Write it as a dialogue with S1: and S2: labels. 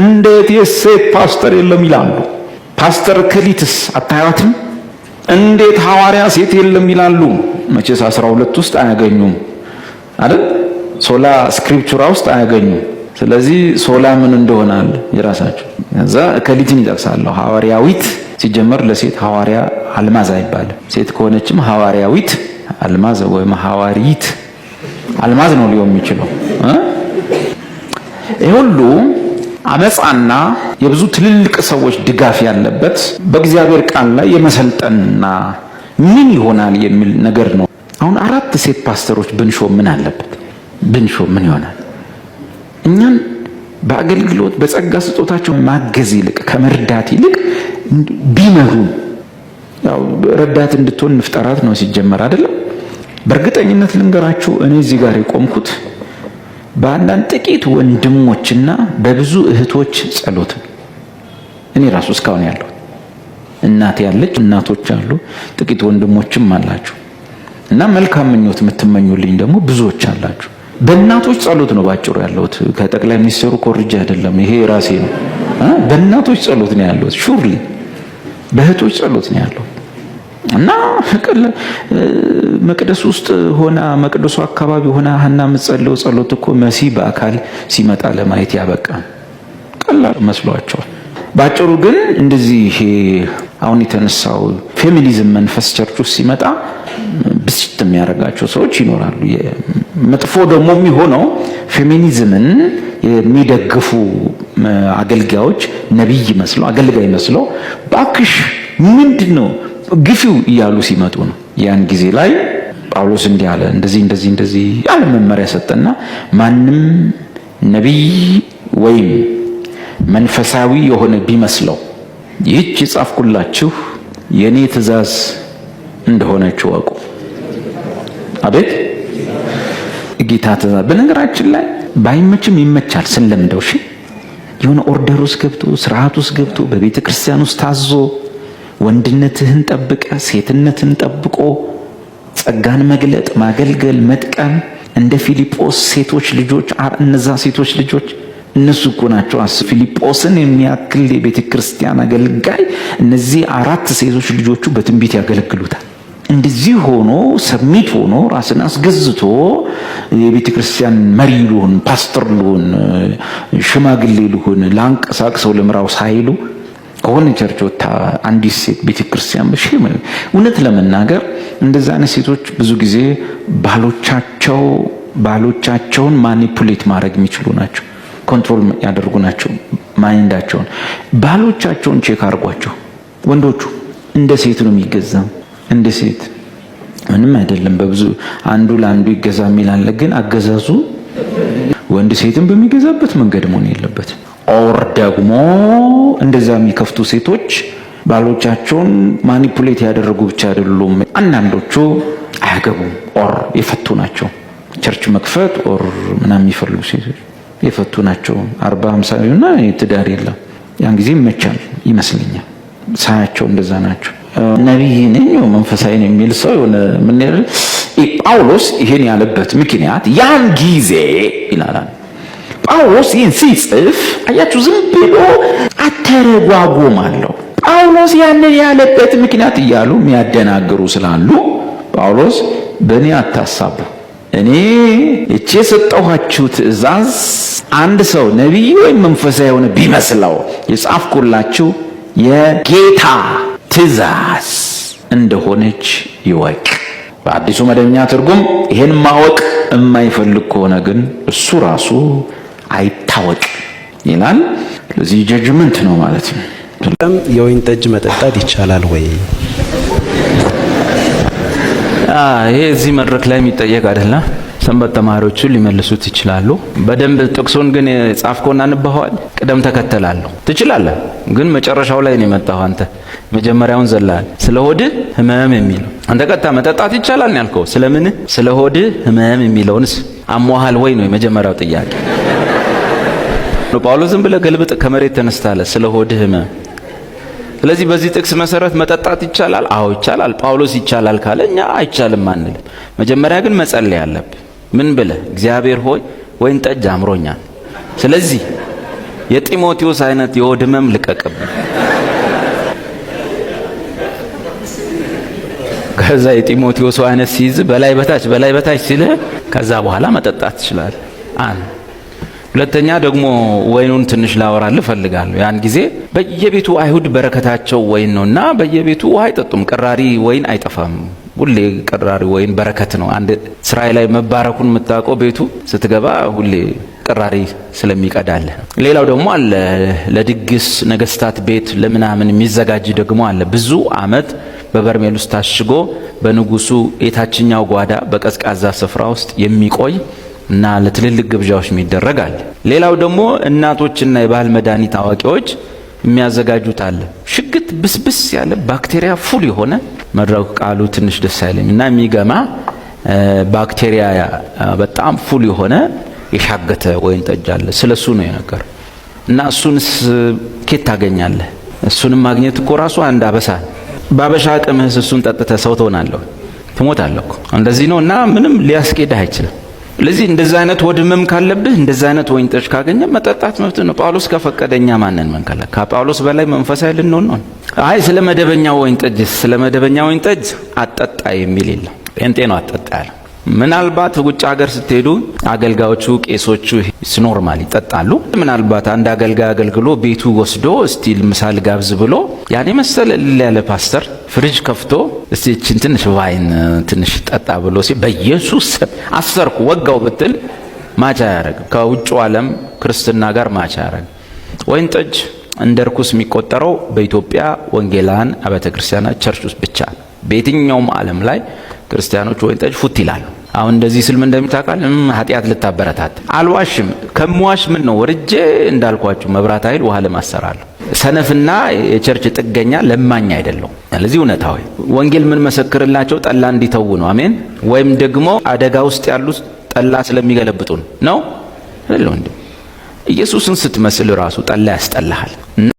S1: እንዴት የሴት ፓስተር የለም ይላሉ? ፓስተር ከሊትስ አታያትም? እንዴት ሐዋርያ ሴት የለም ይላሉ? መቼስ 12 ውስጥ አያገኙም አይደል? ሶላ ስክሪፕቹራ ውስጥ አያገኙም። ስለዚህ ሶላ ምን እንደሆናል የራሳቸው እዛ ከሊትን ይጠቅሳሉ። ሐዋርያዊት ሲጀመር ለሴት ሐዋርያ አልማዝ አይባልም። ሴት ከሆነችም ሐዋርያዊት አልማዝ ወይም ሐዋሪት አልማዝ ነው ሊሆን የሚችለው። ይሄ ሁሉ አመጻና የብዙ ትልልቅ ሰዎች ድጋፍ ያለበት በእግዚአብሔር ቃል ላይ የመሰልጠንና ምን ይሆናል የሚል ነገር ነው። አሁን 4 ሴት ፓስተሮች ብንሾ ምን አለበት? ብንሾ ምን ይሆናል? እኛን በአገልግሎት በጸጋ ስጦታቸው ማገዝ ይልቅ ከመርዳት ይልቅ ቢመሩ ያው ረዳት እንድትሆን ንፍጠራት ነው ሲጀመር አይደለም። በእርግጠኝነት ልንገራችሁ እኔ እዚህ ጋር የቆምኩት በአንዳንድ ጥቂት ወንድሞችና በብዙ እህቶች ጸሎት እኔ ራሱ እስካሁን ያለው እናት ያለች እናቶች አሉ፣ ጥቂት ወንድሞችም አላችሁ እና መልካም ምኞት የምትመኙልኝ ደግሞ ብዙዎች አላችሁ። በእናቶች ጸሎት ነው ባጭሩ ያለሁት። ከጠቅላይ ሚኒስትሩ ኮርጃ አይደለም፣ ይሄ ራሴ ነው። በእናቶች ጸሎት ነው ያለሁት። ሹርሊ በእህቶች ጸሎት ነው ያለሁት እና መቅደስ ውስጥ ሆና መቅደሱ አካባቢ ሆና ሀና የምትጸልየው ጸሎት እኮ መሲ በአካል ሲመጣ ለማየት ያበቃል። ቀላል መስሏቸዋል። ባጭሩ ግን እንደዚህ አሁን የተነሳው ፌሚኒዝም መንፈስ ቸርች ውስጥ ሲመጣ ብስጭት የሚያደርጋቸው ሰዎች ይኖራሉ። መጥፎ ደግሞ የሚሆነው ፌሚኒዝምን የሚደግፉ አገልጋዮች ነቢይ መስለው አገልጋይ መስለው ባክሽ ምንድነው ግፊው እያሉ ሲመጡ ነው። ያን ጊዜ ላይ ጳውሎስ እንዲህ አለ፣ እንደዚህ ያለ መመሪያ ሰጠና ማንም ነቢይ ወይም መንፈሳዊ የሆነ ቢመስለው ይህች የጻፍኩላችሁ የኔ ትእዛዝ እንደሆነች ወቁ። አቤት ጌታ ትእዛዝ። በነገራችን ላይ ባይመችም ይመቻል ስለምደው። እሺ የሆነ ኦርደር ውስጥ ገብቶ ስርዓት ውስጥ ገብቶ በቤተ ክርስቲያን ውስጥ ታዞ ወንድነትህን ጠብቀ ሴትነትን ጠብቆ ጸጋን መግለጥ ማገልገል መጥቀም እንደ ፊልጶስ ሴቶች ልጆች እነዛ ሴቶች ልጆች እነሱ እኮ ናቸው ፊልጶስን የሚያክል የቤተ ክርስቲያን አገልጋይ እነዚህ 4 ሴቶች ልጆቹ በትንቢት ያገለግሉታል። እንደዚህ ሆኖ ሰሚት ሆኖ ራስን አስገዝቶ የቤተ ክርስቲያን መሪ ልሁን ፓስተር ልሁን ሽማግሌ ልሁን ላንቀሳቅሰው ለምራው ሳይሉ ከሆነ ቸርች ወጣ አንዲት ሴት ቤተ ክርስቲያን በሽም እውነት ለመናገር እንደዛ አይነት ሴቶች ብዙ ጊዜ ባሎቻቸውን ማኒፑሌት ማድረግ የሚችሉ ናቸው። ኮንትሮል ያደርጉ ናቸው ማይንዳቸውን። ባሎቻቸውን ቼክ አድርጓቸው። ወንዶቹ እንደ ሴት ነው የሚገዛው። እንደ ሴት ምንም አይደለም። በብዙ አንዱ ለአንዱ ይገዛ የሚላለ ግን አገዛዙ ወንድ ሴትን በሚገዛበት መንገድ መሆን የለበትም። ኦር ደግሞ እንደዛ የሚከፍቱ ሴቶች ባሎቻቸውን ማኒፑሌት ያደረጉ ብቻ አይደሉም። አንዳንዶቹ አያገቡም ኦር የፈቱ ናቸው። ቸርች መክፈት ኦር ምናምን የሚፈልጉ ሴቶች የፈቱ ናቸው። 40-50 እና ትዳር የለም። ያን ጊዜ ይመቻል ይመስለኛል። ሳያቸው እንደዛ ናቸው። ነብይ ነኝ መንፈሳዊ ነኝ የሚል ሰው የሆነ ምን ያህል ጳውሎስ ይሄን ያለበት ምክንያት ያን ጊዜ ይላል። ጳውሎስ ይህን ሲጽፍ አያችሁ ዝም ብሎ አተረጓጎም አለው። ጳውሎስ ያንን ያለበት ምክንያት እያሉ የሚያደናግሩ ስላሉ ጳውሎስ በእኔ አታሳቡ፣ እኔ እቺ የሰጠኋችሁ ትእዛዝ አንድ ሰው ነቢይ ወይም መንፈሳዊ የሆነ ቢመስለው የጻፍኩላችሁ የጌታ ትእዛዝ እንደሆነች ይወቅ። በአዲሱ መደበኛ ትርጉም ይሄን ማወቅ የማይፈልግ ከሆነ ግን እሱ ራሱ አይታወቅ ይላል። ለዚህ ጀጅመንት ነው ማለት ነው።
S2: የወይን ጠጅ መጠጣት ይቻላል ወይ?
S1: ይሄ እዚህ መድረክ ላይ የሚጠየቅ አይደለም። ሰንበት ተማሪዎቹ ሊመልሱት ይችላሉ። በደንብ ጥቅሱን ግን ጻፍከውና አንበዋል። ቅደም ተከተላለሁ ትችላለህ፣ ግን መጨረሻው ላይ ነው የመጣው። አንተ መጀመሪያውን ዘላል። ስለ ሆድህ ህመም የሚለው አንተ ቀጥታ መጠጣት ይቻላል ነው ያልከው። ስለምን? ስለ ሆድህ ህመም የሚለውንስ አሟሃል ወይ ነው የመጀመሪያው ጥያቄ። ጳውሎስ ዝም ብለህ ገልብጥ ከመሬት ተነስታለ ስለ ሆድህ ህመም። ስለዚህ በዚህ ጥቅስ መሰረት መጠጣት ይቻላል? አዎ ይቻላል። ጳውሎስ ይቻላል ካለ እኛ አይቻልም አንልም። መጀመሪያ ግን መጸለይ አለብህ። ምን ብለህ? እግዚአብሔር ሆይ ወይን ጠጅ አምሮኛል፣ ስለዚህ የጢሞቴዎስ አይነት የሆድ ህመም ልቀቅብኝ። ከዛ የጢሞቴዎስ አይነት ሲይዝ በላይ በታች ሲል ከዛ በኋላ መጠጣት ትችላለህ። ሁለተኛ ደግሞ ወይኑን ትንሽ ላወራልህ እፈልጋለሁ። ያን ጊዜ በየቤቱ አይሁድ በረከታቸው ወይን ነውና በየቤቱ ውሃ አይጠጡም። ቅራሪ ወይን አይጠፋም። ሁሌ ቅራሪ ወይን በረከት ነው። አንድ እስራኤል ላይ መባረኩን የምታውቀው ቤቱ ስትገባ ሁሌ ቅራሪ ስለሚቀዳልህ። ሌላው ደግሞ አለ ለድግስ ነገስታት ቤት ለምናምን የሚዘጋጅ ደግሞ አለ። ብዙ አመት በበርሜል ውስጥ ታሽጎ በንጉሱ የታችኛው ጓዳ በቀዝቃዛ ስፍራ ውስጥ የሚቆይ እና ለትልልቅ ግብዣዎች የሚደረግ አለ። ሌላው ደግሞ እናቶችና የባህል መድኃኒት አዋቂዎች የሚያዘጋጁት አለ። ሽግት ብስብስ ያለ ባክቴሪያ ፉል የሆነ መድረኩ ቃሉ ትንሽ ደስ አይልም እና የሚገማ ባክቴሪያ በጣም ፉል የሆነ የሻገተ ወይን ጠጅ አለ። ስለሱ ነው የነገረው። እና እሱንስ ኬት ታገኛለህ? እሱንም ማግኘት እኮ ራሱ አንድ አበሳ። ባበሻ አቅምህ እሱን ጠጥተህ ሰው ትሆናለህ፣ ትሞታለህ እኮ። እንደዚህ ነው እና ምንም ሊያስኬድህ አይችልም። ለዚህ እንደዛ አይነት ሆድ ህመም ካለብህ እንደዛ አይነት ወይን ጠጅ ካገኘ መጠጣት መብት ነው። ጳውሎስ ከፈቀደኛ ማንን መንከላ? ከጳውሎስ በላይ መንፈሳዊ ልንሆን ነው። አይ ስለ መደበኛው ወይን ጠጅ አጠጣ የሚል የለም። ጴንጤ ነው አጠጣ ያለው። ምናልባት ውጭ ሀገር ስትሄዱ አገልጋዮቹ ቄሶቹ ኖርማሊ ይጠጣሉ። ምናልባት አንድ አገልጋይ አገልግሎ ቤቱ ወስዶ እስቲ ምሳል ጋብዝ ብሎ ያኔ መሰለ ያለ ፓስተር ፍሪጅ ከፍቶ እስቲ እቺን ትንሽ ዋይን ትንሽ ጠጣ ብሎ ሲ በኢየሱስ አሰርኩ ወጋው ብትል ማቻ ያረጋል። ከውጭው ዓለም ክርስትና ጋር ማቻ ያረጋል። ወይን ጠጅ እንደ ርኩስ የሚቆጠረው በኢትዮጵያ ወንጌላውያን አብያተ ክርስቲያናት ቸርች ውስጥ ብቻ። በየትኛውም ዓለም ላይ ክርስቲያኖች ወይን ጠጅ ፉት ይላሉ። አሁን እንደዚህ ስልም እንደሚታቃል ኃጢአት ልታበረታት አልዋሽም። ከመዋሽ ምን ነው ወርጄ እንዳልኳችሁ መብራት ኃይል ውሃ ለማሰራለሁ። ሰነፍና የቸርች ጥገኛ ለማኝ አይደለም። ስለዚህ እውነታው ወንጌል ምን መሰክርላቸው ጠላ እንዲተው ነው። አሜን። ወይም ደግሞ አደጋ ውስጥ ያሉት ጠላ ስለሚገለብጡ ነው አይደል? ኢየሱስን ስትመስል ራሱ ጠላ ያስጠላሃል። እና